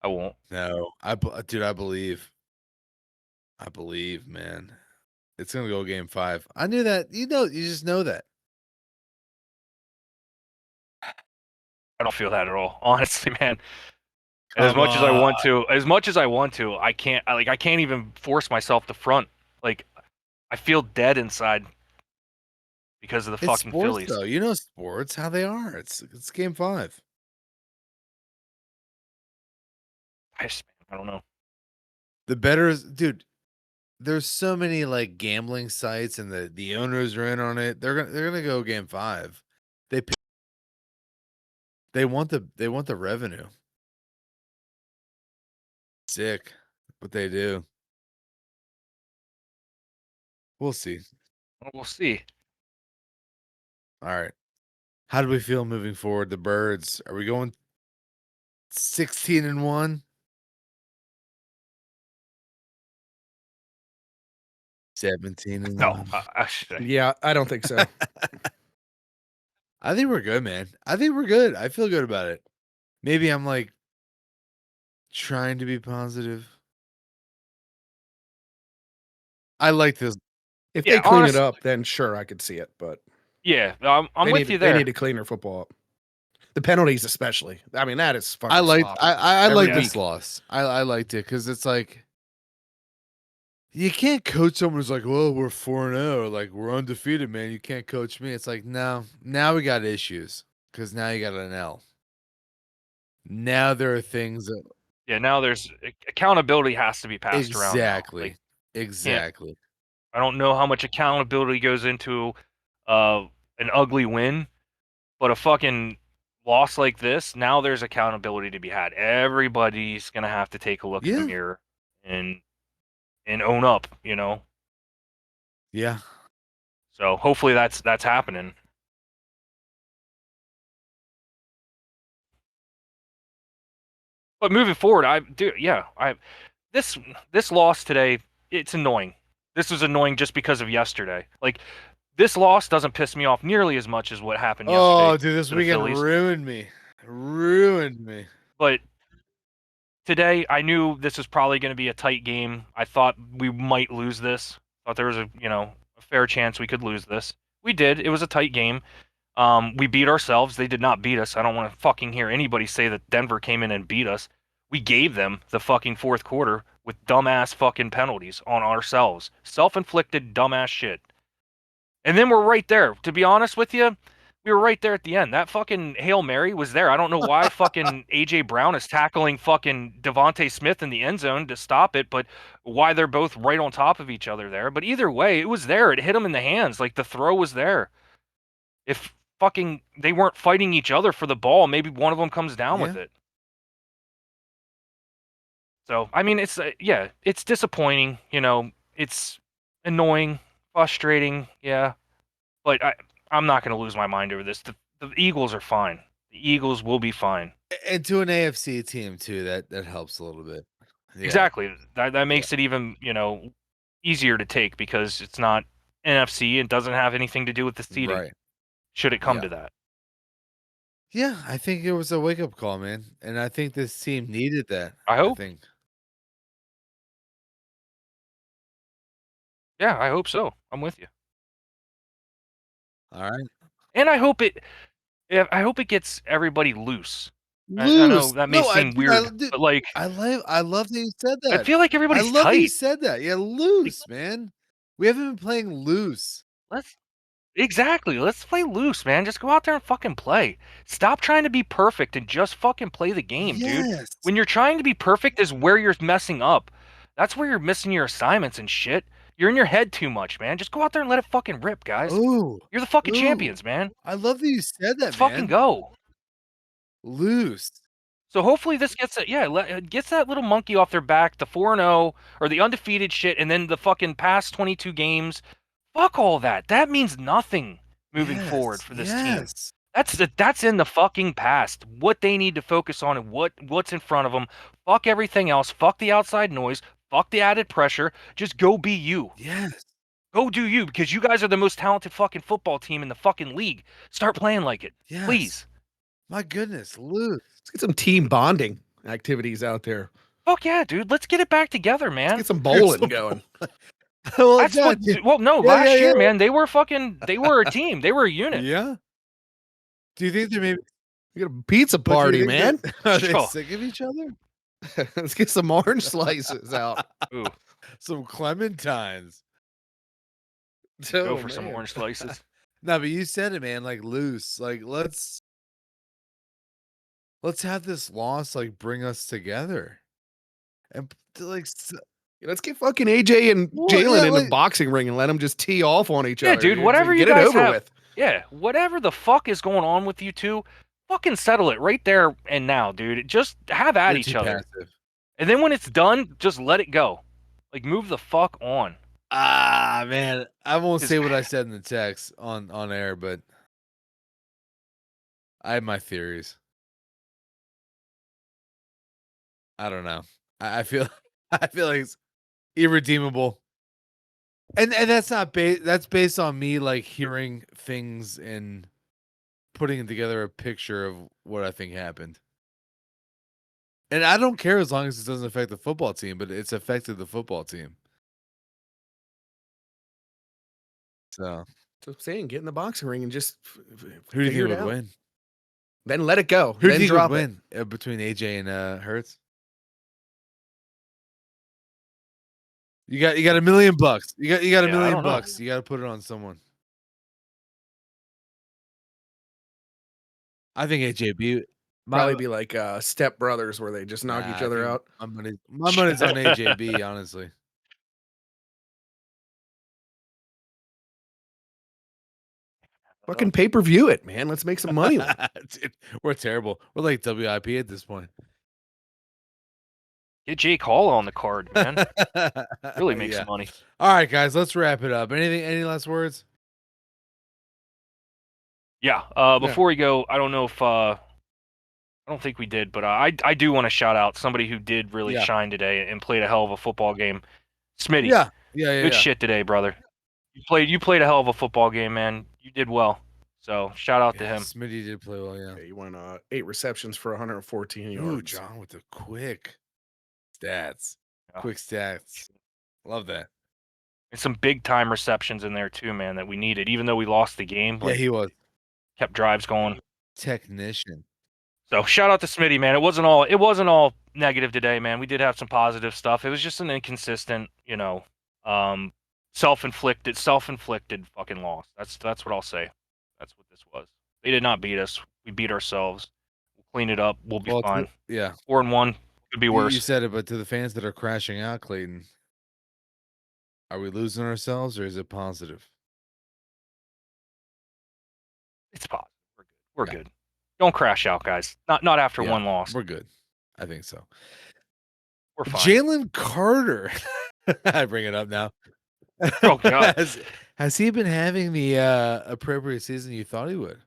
I won't. No, dude, I believe. I believe, man. It's gonna go game 5. I knew that. You just know that. I don't feel that at all, honestly, man. And Come as much as I want to, I can't. I can't even force myself to front. Like, I feel dead inside because of the It's fucking sports, Phillies. though. You know sports, how they are. It's game 5. I don't know. The better is, dude. There's so many like gambling sites, and the owners are in on it. They're gonna go game 5. They want the revenue. Sick, what they do. We'll see. We'll see. All right. How do we feel moving forward? The Birds. Are we going 16-1? 17-1. No, Yeah, I don't think so. I think we're good, man. I think we're good. I feel good about it. Maybe I'm like trying to be positive. I like this. If Yeah, they clean honestly, it up, then sure, I could see it. But yeah, I'm with you there. They need to clean their football up. The penalties, especially. I mean, that is fucking. I like sloppy. I Every like week. this loss. I liked it because it's like you can't coach someone who's like, well, we're 4-0, like we're undefeated, man. You can't coach me. It's like, no, now we got issues because now you got an L. Now there are things that Now there's accountability has to be passed around. exactly. Exactly. I don't know how much accountability goes into an ugly win, but a fucking loss like this, now there's accountability to be had. Everybody's gonna have to take a look in the mirror and own up, Yeah. So hopefully that's happening. But moving forward, this loss today, it's annoying. This was annoying just because of yesterday. Like, this loss doesn't piss me off nearly as much as what happened yesterday. Oh, dude, this to the weekend Phillies. ruined me. Ruined me. But today, I knew this was probably going to be a tight game. I thought we might lose this. Thought there was a fair chance we could lose this. We did. It was a tight game. We beat ourselves. They did not beat us. I don't want to fucking hear anybody say that Denver came in and beat us. We gave them the fucking fourth quarter with dumbass fucking penalties on ourselves. Self-inflicted dumbass shit. And then we're right there. To be honest with you, we were right there at the end. That fucking Hail Mary was there. I don't know why fucking A.J. Brown is tackling fucking Devontae Smith in the end zone to stop it, but why they're both right on top of each other there. But either way, it was there. It hit him in the hands. Like, the throw was there. If fucking they weren't fighting each other for the ball, maybe one of them comes down with it. So, I mean, it's it's disappointing, it's annoying, frustrating, but I'm not going to lose my mind over this. The Eagles are fine. The Eagles will be fine. And to an AFC team too, that helps a little bit. Yeah. Exactly. That makes it even, easier to take because it's not NFC and doesn't have anything to do with the seeding. Right. Should it come to that. Yeah, I think it was a wake-up call, man. And I think this team needed that. I hope. Yeah, I hope so. I'm with you. All right. And I hope it gets everybody loose. I know that may seem weird, but like I love that you said that. I feel like everybody's I love tight. that you said that. Yeah, loose, man. We haven't been playing loose. Let's play loose, man. Just go out there and fucking play. Stop trying to be perfect and just fucking play the game, dude. When you're trying to be perfect is where you're messing up. That's where you're missing your assignments and shit. You're in your head too much, man. Just go out there and let it fucking rip, guys. Ooh, you're the fucking champions, man. I love that you said that, Let's fucking go. Loose. So hopefully this gets gets that little monkey off their back, the 4-0 or the undefeated shit, and then the fucking past 22 games. Fuck all that. That means nothing moving forward for this team. Yes. That's in the fucking past. What they need to focus on and what's in front of them. Fuck everything else. Fuck the outside noise. Fuck the added pressure. Just go be you. Yes. Go do you, because you guys are the most talented fucking football team in the fucking league. Start playing like it. Yes. Please. My goodness, lose. Let's get some team bonding activities out there. Fuck yeah, dude. Let's get it back together, man. Let's get some bowling going. Well, That's yeah, what. yeah. Well, no, Yeah, last yeah, year, yeah. man, they were a team. They were a unit. Yeah. Do you think they maybe We got a pizza but do you party, think man. Are they Sure. sick of each other? Let's get some orange slices out. Ooh, Some clementines. go Oh, for some man. orange slices. No, but you said it, man. Like loose. Like let's have this loss like bring us together, and like Let's get fucking AJ and Well, Jalen yeah, in like- the boxing ring and let them just tee off on each Yeah, other. dude, whatever and you get guys it over have. with. Yeah, whatever the fuck is going on with you two, fucking settle it right there and now, dude. Just have at you're each too other. passive. And then when it's done, just let it go. Like, move the fuck on. Ah, man, I won't Is- say what I said in the text on air, but I have my theories. I don't know. I feel I feel like it's irredeemable. And that's not that's based on me like hearing things and putting together a picture of what I think happened. And I don't care as long as it doesn't affect the football team, but it's affected the football team. So, So I'm saying, get in the boxing ring and just who do you figure think it would out. win? Then let it go. Who do then you think drop would it. win between AJ and Hertz? You got $1 million. You got $1 Yeah, I million don't know. bucks. You got to put it on someone. I think AJB Probably be like Step Brothers where they just knock each other out. My money's on AJB, honestly. Fucking pay-per-view it, man. Let's make some money. with it. Dude, we're terrible. We're like WIP at this point. Get Jake Hall on the card, man. Really make Yeah. some money. All right, guys, let's wrap it up. Any last words? Yeah. Before we go, I don't know if I don't think we did, but I do want to shout out somebody who did really Yeah. shine today and played a hell of a football game. Smitty. Yeah. Good shit today, brother. You played a hell of a football game, man. You did well. So shout out to him. Smitty did play well, yeah. Yeah, you went 8 receptions for 114 Ooh, yards. John with the quick stats. Yeah. Quick stats. Love that. And some big time receptions in there too, man, that we needed. Even though we lost the game, Yeah, he was kept drives going. technician. So shout out to Smitty, man. It wasn't all negative today, man. We did have some positive stuff. It was just an inconsistent, self-inflicted fucking loss. That's what I'll say. That's what this was. They did not beat us. We beat ourselves. We'll clean it up. We'll be fine. Yeah. 4-1 could be worse. You said it, but to the fans that are crashing out, Clayton, are we losing ourselves or is it positive? It's positive. We're good. Don't crash out, guys. Not after Yeah, one loss. We're good. I think so. We're fine. Jalen Carter. I bring it up now. Oh, God. Has he been having the appropriate season you thought he would?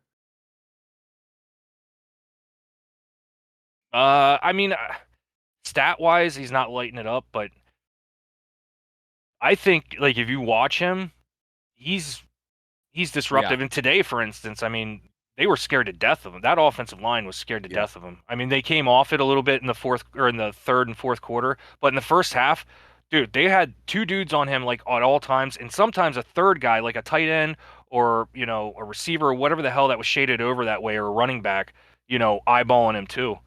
Stat wise, he's not lighting it up, but I think like if you watch him, he's disruptive. And today, for instance, I mean, they were scared to death of him. That offensive line was scared to death of him. I mean, they came off it a little bit in the third and fourth quarter, but in the first half, dude, they had two dudes on him like at all times, and sometimes a third guy, like a tight end or a receiver or whatever the hell that was shaded over that way, or a running back, eyeballing him too.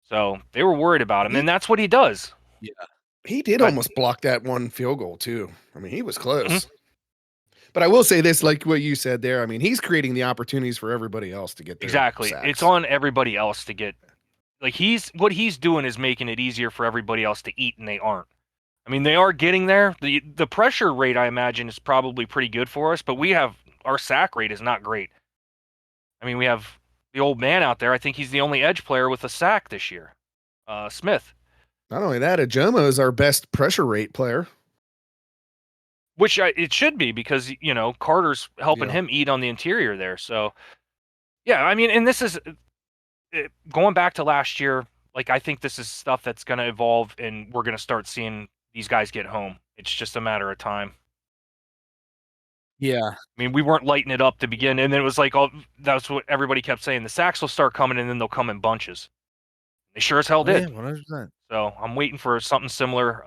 So they were worried about him, and that's what he does. Yeah. He did almost block that one field goal too. I mean, he was close. Mm-hmm. But I will say this, like what you said there. I mean, he's creating the opportunities for everybody else to get their Exactly. sacks. It's on everybody else to get. Like what he's doing is making it easier for everybody else to eat, and they aren't. I mean, they are getting there. The pressure rate, I imagine, is probably pretty good for us, but our sack rate is not great. I mean, we have the old man out there. I think he's the only edge player with a sack this year. Smith. Not only that, Ajoma is our best pressure rate player. Which it should be because, Carter's helping Yeah. him eat on the interior there. So, yeah, I mean, and this is going back to last year. Like, I think this is stuff that's going to evolve, and we're going to start seeing these guys get home. It's just a matter of time. Yeah. I mean, we weren't lighting it up to begin, and then it was like, that's what everybody kept saying. The sacks will start coming, and then they'll come in bunches. They sure as hell did. Yeah, 100%. So I'm waiting for something similar.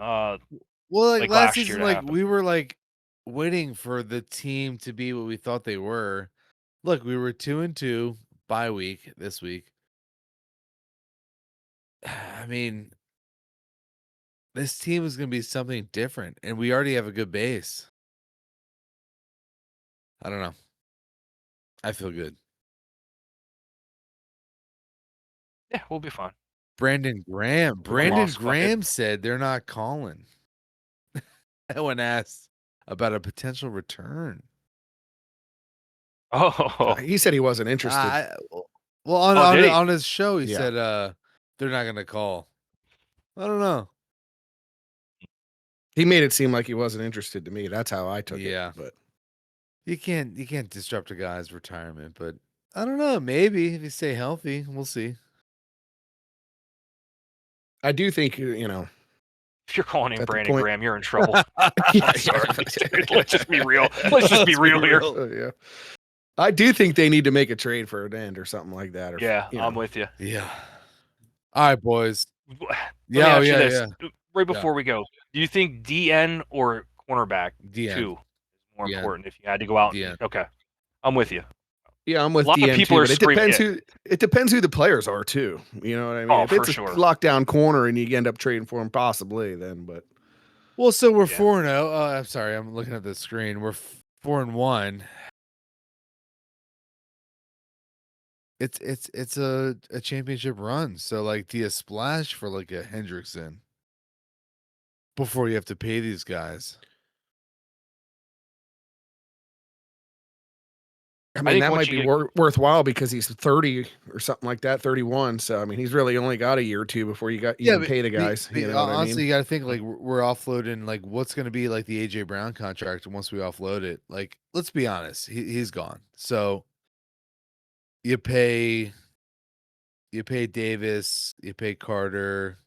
Well, like last last year season, to like happen. we were like waiting for the team to be what we thought they were. Look, we were 2-2 bye week this week. I mean, this team is going to be something different, and we already have a good base. I don't know. I feel good. Yeah, we'll be fine. Brandon Graham lost, fuck it. said they're not calling. When asked about a potential return. Oh, He said he wasn't interested. Well, did he? on his show, he Yeah. said they're not going to call. I don't know. He made it seem like he wasn't interested to me. That's how I took Yeah. it. But You can't disrupt a guy's retirement, but I don't know. Maybe if you stay healthy, we'll see. I do think, if you're calling him At the Brandon point- Graham, you're in trouble. Yeah, Sorry, dude. Let's just be real. Let's just be real here. Yeah. I do think they need to make a trade for an end or something like that. Or, Yeah, you I'm know. with you. Yeah. All right, boys. Let me Yeah, ask you yeah, this, yeah. right before we go. Do you think DN or cornerback DN. 2 is more DN. important if you had to go out? DN. Okay, I'm with you. Yeah, I'm with A lot of DN people too, are but it depends who the players are too. You know what I mean? Oh, if for it's a sure. lockdown corner and you end up trading for him, possibly then. But Well, so we're Yeah. 4-0. I'm sorry, I'm looking at the screen. We're 4-1. It's a championship run. So like, do you splash for like a Hendrickson before you have to pay these guys? I mean, think that once might you be get- worthwhile because he's 30 or something like that, 31. So I mean, he's really only got a year or two before you can pay the guys. But You know what I honestly, mean? you got to think like we're offloading like what's going to be like the AJ Brown contract once we offload it. Like, let's be honest, he's gone. So you pay Davis, you pay Carter.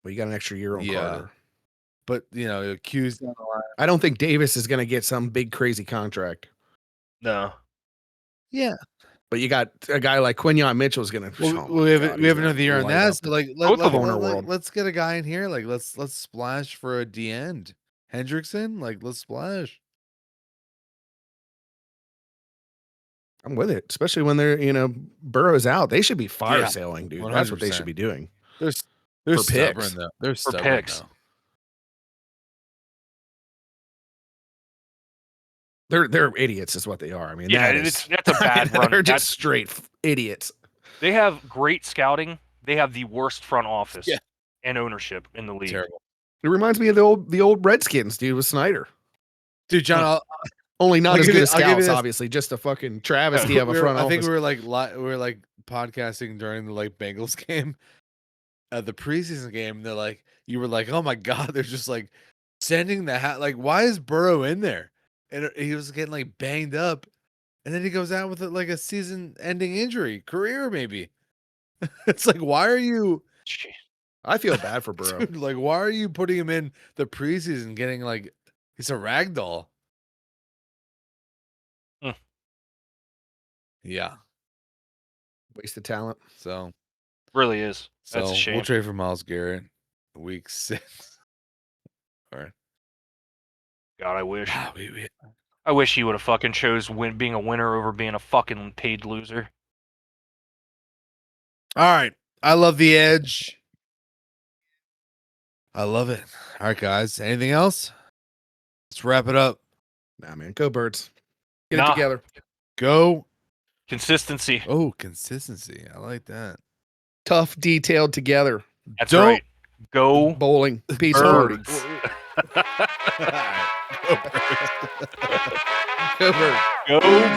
But you got an extra year on Yeah. Carter. But accused down the line. I don't think Davis is going to get some big crazy contract. No. Yeah. But you got a guy like Quinyon Mitchell's going to. Well, we have another year on that. So like, Both of them. Corner world. let's get a guy in here. Like, let's splash for a D end. Hendrickson, like, let's splash. I'm with it, especially when they're Burrow's out. They should be fire Yeah. sailing, dude. That's what they 100%. should be doing. They're For stubborn picks. though. They're For stubborn picks. though. They're idiots, is what they are. I mean, Yeah, that's a bad run. They're That's just straight idiots. They have great scouting. They have the worst front office Yeah. and ownership in the league. Terrible. It reminds me of the old Redskins, dude, with Snyder. Dude, John, Only not I'll as give good you- as I'll give you scouts, this. obviously. Just a fucking travesty of a front I office. think we were like podcasting during the like Bengals game, the preseason game. They're like, you were like, oh my god, they're just like sending the hat. Like, why is Burrow in there? And he was getting like banged up, and then he goes out with like a season-ending injury, career maybe. It's like, why are you? Jeez. I feel bad for Burrow. Dude, like, why are you putting him in the preseason? Getting like, he's a rag doll. Hmm. Yeah. Waste of talent. So. Really is. That's So a shame. we'll trade for Myles Garrett week 6. All right. God, I wish. Wow, I wish he would have fucking chose being a winner over being a fucking paid loser. All right. I love the edge. I love it. All right, guys. Anything else? Let's wrap it up. Nah, man. Go Birds. Get Nah. it together. Go. Consistency. Oh, consistency. I like that. Tough, detailed together. That's Don't- right. Go. Bowling. Pizza party. Birds. All right. Go Birds. Go Birds. Go